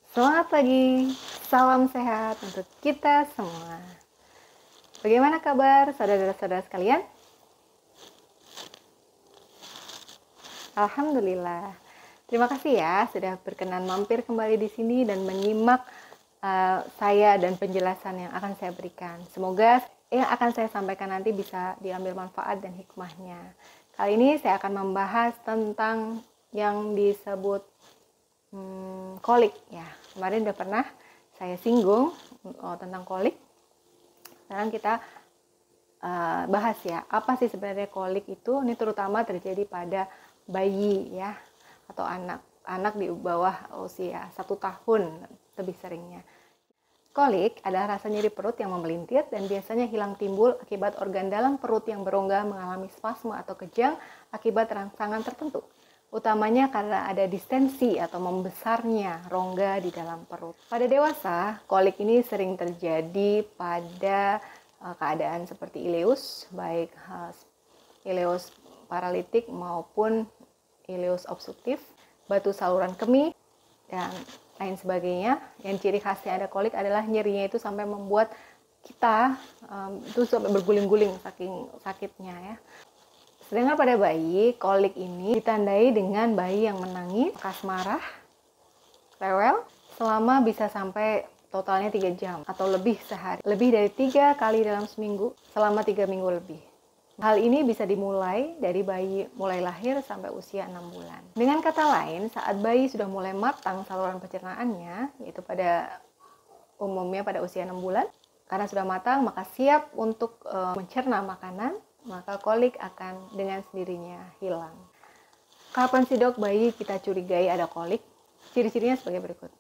Selamat pagi, salam sehat untuk kita semua. Bagaimana kabar saudara-saudara sekalian? Alhamdulillah. Terima kasih ya sudah berkenan mampir kembali di sini dan menyimak saya dan penjelasan yang akan saya berikan. Semoga yang akan saya sampaikan nanti bisa diambil manfaat dan hikmahnya. Kali ini saya akan membahas tentang yang disebut kolik ya. Kemarin udah pernah saya singgung tentang kolik. Sekarang kita bahas ya, apa sih sebenarnya kolik itu? Ini terutama terjadi pada bayi ya, atau anak di bawah usia 1 tahun lebih seringnya. Kolik adalah rasa nyeri perut yang memelintir dan biasanya hilang timbul akibat organ dalam perut yang berongga mengalami spasme atau kejang akibat rangsangan tertentu. Utamanya karena ada distensi atau membesarnya rongga di dalam perut. Pada dewasa, kolik ini sering terjadi pada keadaan seperti ileus, baik ileus paralitik maupun ileus obstruktif, batu saluran kemih, dan lain sebagainya. Yang ciri khasnya ada kolik adalah nyerinya itu sampai membuat kita itu sampai berguling-guling saking sakitnya ya. Sedangkan pada bayi, kolik ini ditandai dengan bayi yang menangis, keras marah, rewel, selama bisa sampai totalnya 3 jam atau lebih sehari. Lebih dari 3 kali dalam seminggu, selama 3 minggu lebih. Hal ini bisa dimulai dari bayi mulai lahir sampai usia 6 bulan. Dengan kata lain, saat bayi sudah mulai matang saluran pencernaannya, yaitu pada umumnya pada usia 6 bulan, karena sudah matang, maka siap untuk mencerna makanan, maka kolik akan dengan sendirinya hilang. Kapan sih dok bayi kita curigai ada kolik? Ciri-cirinya sebagai berikut.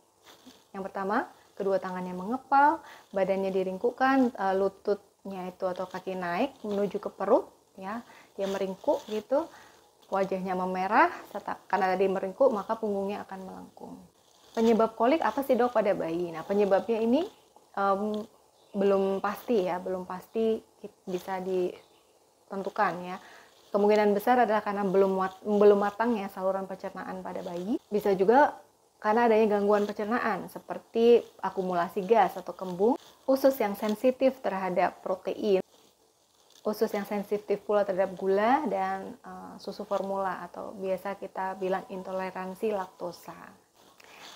Yang pertama, kedua tangannya mengepal, badannya diringkukkan, lututnya itu atau kaki naik menuju ke perut, ya, dia meringkuk gitu, wajahnya memerah, karena tadi meringkuk maka punggungnya akan melengkung. Penyebab kolik apa sih dok pada bayi? Nah, penyebabnya ini belum pasti ya, belum pasti bisa ditentukan ya. Kemungkinan besar adalah karena belum matangnya saluran pencernaan pada bayi. Bisa juga karena adanya gangguan pencernaan seperti akumulasi gas atau kembung, usus yang sensitif terhadap protein, usus yang sensitif pula terhadap gula, dan susu formula atau biasa kita bilang intoleransi laktosa.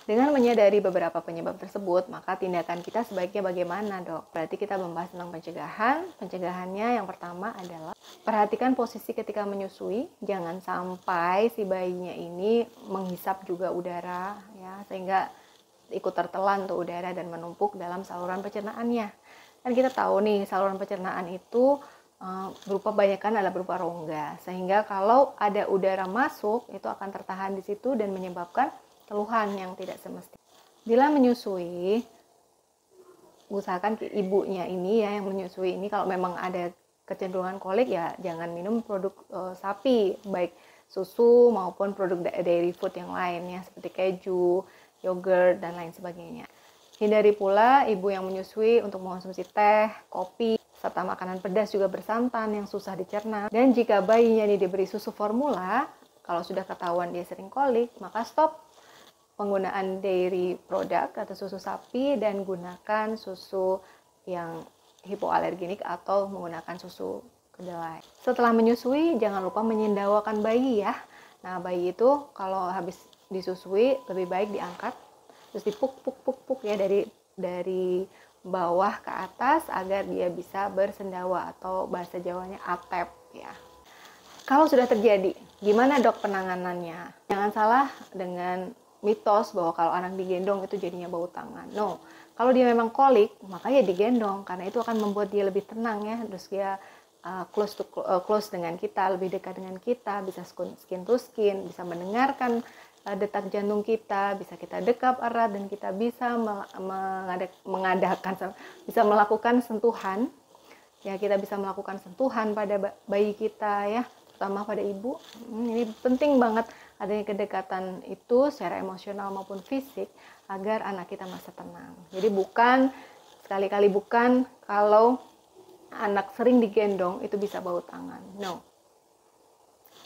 Dengan menyadari beberapa penyebab tersebut, maka tindakan kita sebaiknya bagaimana dok? Berarti kita membahas tentang pencegahan. Pencegahannya yang pertama adalah perhatikan posisi ketika menyusui. Jangan sampai si bayinya ini menghisap juga udara, ya, sehingga ikut tertelan tuh udara dan menumpuk dalam saluran pencernaannya. Dan kita tahu nih, saluran pencernaan itu berupa banyakan adalah berupa rongga, sehingga kalau ada udara masuk itu akan tertahan di situ dan menyebabkan keluhan yang tidak semestinya. Bila menyusui, usahakan ibunya ini ya yang menyusui ini kalau memang ada kecenderungan kolik ya jangan minum produk sapi, baik susu maupun produk dairy food yang lainnya seperti keju, yogurt dan lain sebagainya. Hindari pula ibu yang menyusui untuk mengonsumsi teh, kopi, serta makanan pedas juga bersantan yang susah dicerna. Dan jika bayinya ini diberi susu formula, kalau sudah ketahuan dia sering kolik, maka stop penggunaan dairy product atau susu sapi dan gunakan susu yang hipoalergenik atau menggunakan susu kedelai. Setelah menyusui, jangan lupa menyindawakan bayi ya. Nah, bayi itu kalau habis disusui lebih baik diangkat terus dipuk-puk-puk ya dari bawah ke atas agar dia bisa bersendawa atau bahasa Jawanya atep ya. Kalau sudah terjadi, gimana dok penanganannya? Jangan salah dengan mitos bahwa kalau anak digendong itu jadinya bau tangan. No, kalau dia memang kolik, maka ya digendong karena itu akan membuat dia lebih tenang ya. Terus dia close dengan kita, lebih dekat dengan kita, bisa skin to skin, bisa mendengarkan detak jantung kita, bisa kita dekap erat dan kita bisa bisa melakukan sentuhan. Ya, kita bisa melakukan sentuhan pada bayi kita ya, terutama pada ibu. Ini penting banget adanya kedekatan itu secara emosional maupun fisik agar anak kita merasa tenang. Jadi sekali-kali bukan kalau anak sering digendong itu bisa bau tangan. No.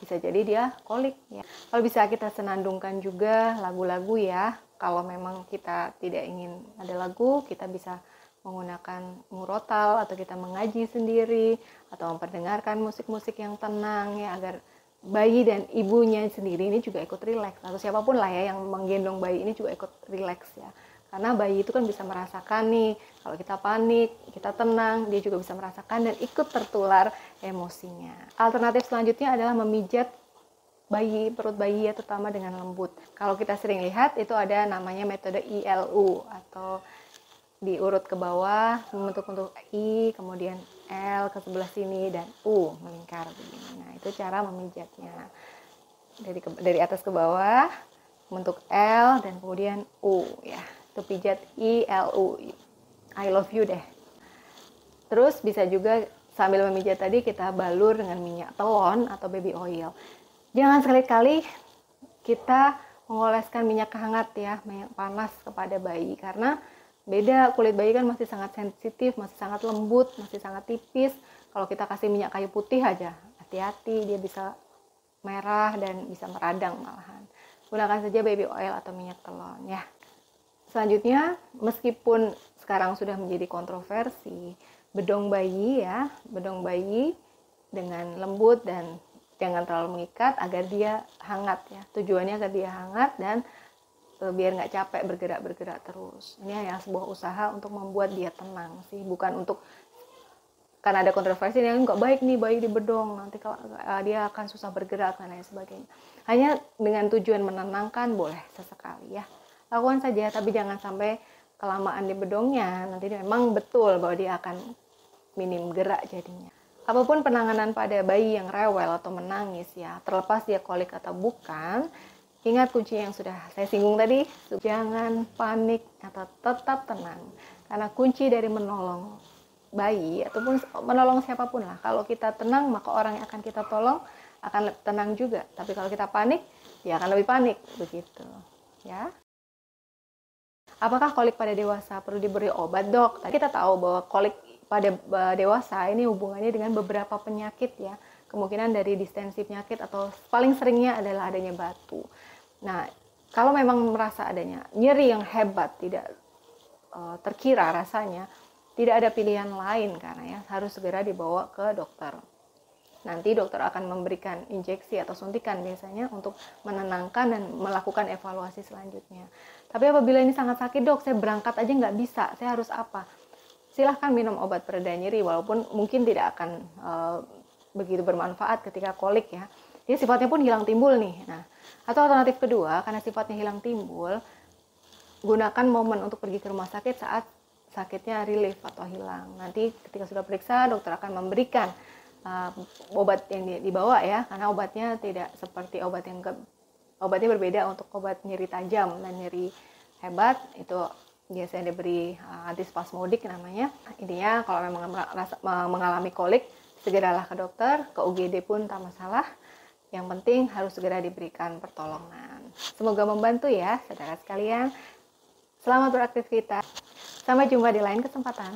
Bisa jadi dia kolik ya. Kalau bisa kita senandungkan juga lagu-lagu ya. kalau memang kita tidak ingin ada lagu, kita bisa menggunakan murotal atau kita mengaji sendiri atau memperdengarkan musik-musik yang tenang ya, agar bayi dan ibunya sendiri ini juga ikut rileks, atau siapapun lah ya yang menggendong bayi ini juga ikut rileks ya. Karena bayi itu kan bisa merasakan nih, kalau kita panik, kita tenang, dia juga bisa merasakan dan ikut tertular emosinya. Alternatif selanjutnya adalah memijat bayi, perut bayi ya, terutama dengan lembut. Kalau kita sering lihat itu ada namanya metode ILU, atau diurut ke bawah membentuk I, kemudian L ke sebelah sini, dan U melingkar begini. Nah, itu cara memijatnya. Dari atas ke bawah membentuk L dan kemudian U ya. Itu pijat ILU. I love you deh. Terus bisa juga sambil memijat tadi kita balur dengan minyak telon atau baby oil. Jangan sekali-kali kita mengoleskan minyak hangat ya, minyak panas kepada bayi, karena beda, kulit bayi kan masih sangat sensitif, masih sangat lembut, masih sangat tipis. Kalau kita kasih minyak kayu putih aja, hati-hati, dia bisa merah dan bisa meradang malahan. Gunakan saja baby oil atau minyak telon ya. Selanjutnya, meskipun sekarang sudah menjadi kontroversi, bedong bayi ya, bedong bayi dengan lembut dan jangan terlalu mengikat agar dia hangat ya. Tujuannya agar dia hangat dan biar nggak capek bergerak terus. Ini hanya sebuah usaha untuk membuat dia tenang sih, bukan untuk, karena ada kontroversi yang nggak baik nih bayi di bedong, nanti kalau dia akan susah bergerak dan lain sebagainya. Hanya dengan tujuan menenangkan boleh sesekali ya, lakukan saja, tapi jangan sampai kelamaan di bedongnya, nanti memang betul bahwa dia akan minim gerak jadinya. Apapun penanganan pada bayi yang rewel atau menangis ya, terlepas dia kolik atau bukan, ingat kunci yang sudah saya singgung tadi, jangan panik atau tetap tenang. Karena kunci dari menolong bayi ataupun menolong siapapun lah, kalau kita tenang maka orang yang akan kita tolong akan tenang juga. Tapi kalau kita panik, dia akan lebih panik begitu. Ya. Apakah kolik pada dewasa perlu diberi obat, Dok? Tadi kita tahu bahwa kolik pada dewasa ini hubungannya dengan beberapa penyakit ya. Kemungkinan dari distensi penyakit atau paling seringnya adalah adanya batu. Nah, kalau memang merasa adanya nyeri yang hebat, tidak terkira rasanya, tidak ada pilihan lain karena ya harus segera dibawa ke dokter. Nanti dokter akan memberikan injeksi atau suntikan biasanya untuk menenangkan dan melakukan evaluasi selanjutnya. Tapi apabila ini sangat sakit, Dok, saya berangkat aja nggak bisa, saya harus apa? Silahkan minum obat pereda nyeri, walaupun mungkin tidak akan begitu bermanfaat ketika kolik ya. Jadi sifatnya pun hilang timbul nih. Nah, atau alternatif kedua, karena sifatnya hilang timbul, gunakan momen untuk pergi ke rumah sakit saat sakitnya relief atau hilang. Nanti ketika sudah periksa, dokter akan memberikan obat yang dibawa ya, karena obatnya tidak seperti obatnya berbeda untuk obat nyeri tajam dan nyeri hebat, itu biasanya diberi antispasmodik namanya. Intinya kalau memang mengalami kolik, segeralah ke dokter, ke UGD pun tak masalah. Yang penting harus segera diberikan pertolongan. Semoga membantu ya, saudara sekalian. Selamat beraktivitas. Sampai jumpa di lain kesempatan.